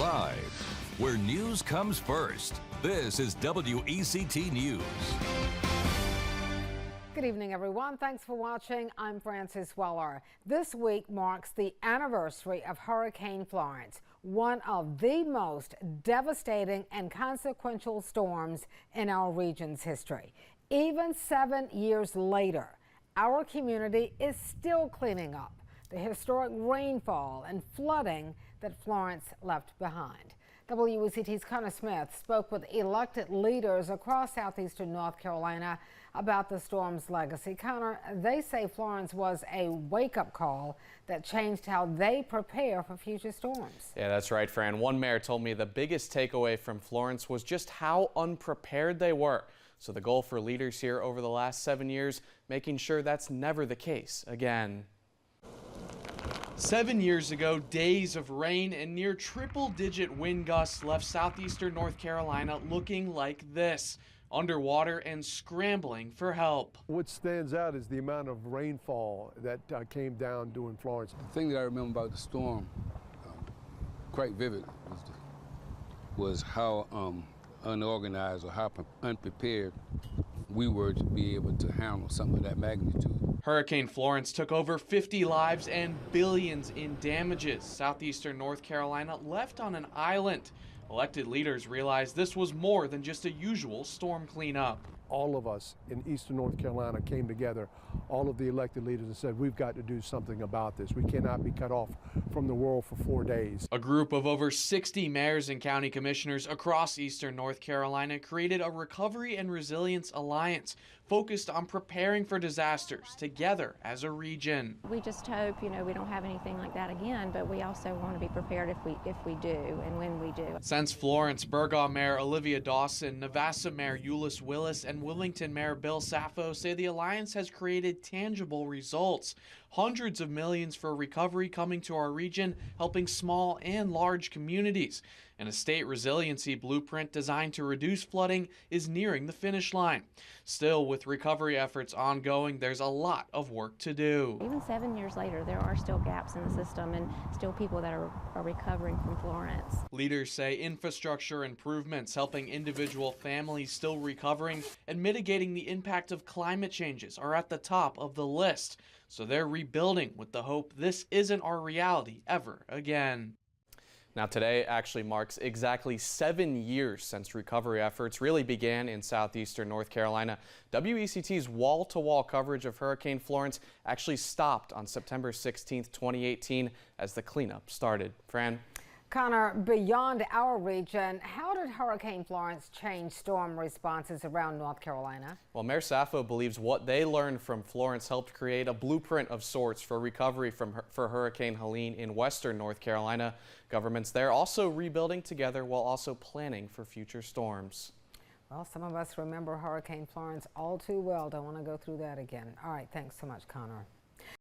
Live, where news comes first. This is WECT News. Good evening, everyone. Thanks for watching. I'm Frances Weller. This week marks the anniversary of Hurricane Florence, one of the most devastating and consequential storms in our region's history. Even 7 years later, our community is still cleaning up the historic rainfall and flooding that Florence left behind. WECT's Connor Smith spoke with elected leaders across southeastern North Carolina about the storm's legacy. Connor, they say Florence was a wake-up call that changed how they prepare for future storms. Yeah, that's right, Fran. One mayor told me the biggest takeaway from Florence was just how unprepared they were. So the goal for leaders here over the last 7 years, making sure that's never the case again. 7 years ago, days of rain and near triple-digit wind gusts left southeastern North Carolina looking like this, underwater and scrambling for help. What stands out is the amount of rainfall that came down during Florence. The thing that I remember about the storm, quite vivid, was how unorganized or how unprepared we were to be able to handle something of that magnitude. Hurricane Florence took over 50 lives and billions in damages. Southeastern North Carolina left on an island. Elected leaders realized this was more than just a usual storm cleanup. All of us in eastern North Carolina came together, all of the elected leaders, and said, we've got to do something about this. We cannot be cut off from the world for 4 days. A group of over 60 mayors and county commissioners across eastern North Carolina created a Recovery and Resilience Alliance focused on preparing for disasters together as a region. We just hope, we don't have anything like that again, but we also want to be prepared if we do and when we do. Since Florence, Burgaw Mayor Olivia Dawson, Navassa Mayor Euless Willis, and Wilmington Mayor Bill Saffo say the alliance has created tangible results. Hundreds of millions for recovery coming to our region, helping small and large communities. And a state resiliency blueprint designed to reduce flooding is nearing the finish line. Still, with recovery efforts ongoing, there's a lot of work to do. Even 7 years later, there are still gaps in the system and still people that are recovering from Florence. Leaders say infrastructure improvements helping individual families still recovering and mitigating the impact of climate changes are at the top of the list. So they're rebuilding with the hope this isn't our reality ever again. Now today actually marks exactly 7 years since recovery efforts really began in southeastern North Carolina. WECT's wall-to-wall coverage of Hurricane Florence actually stopped on September 16th, 2018 as the cleanup started. Fran? Connor, beyond our region, how did Hurricane Florence change storm responses around North Carolina? Well, Mayor Saffo believes what they learned from Florence helped create a blueprint of sorts for recovery for Hurricane Helene in western North Carolina. Governments there also rebuilding together while also planning for future storms. Well, some of us remember Hurricane Florence all too well. Don't want to go through that again. All right, thanks so much, Connor.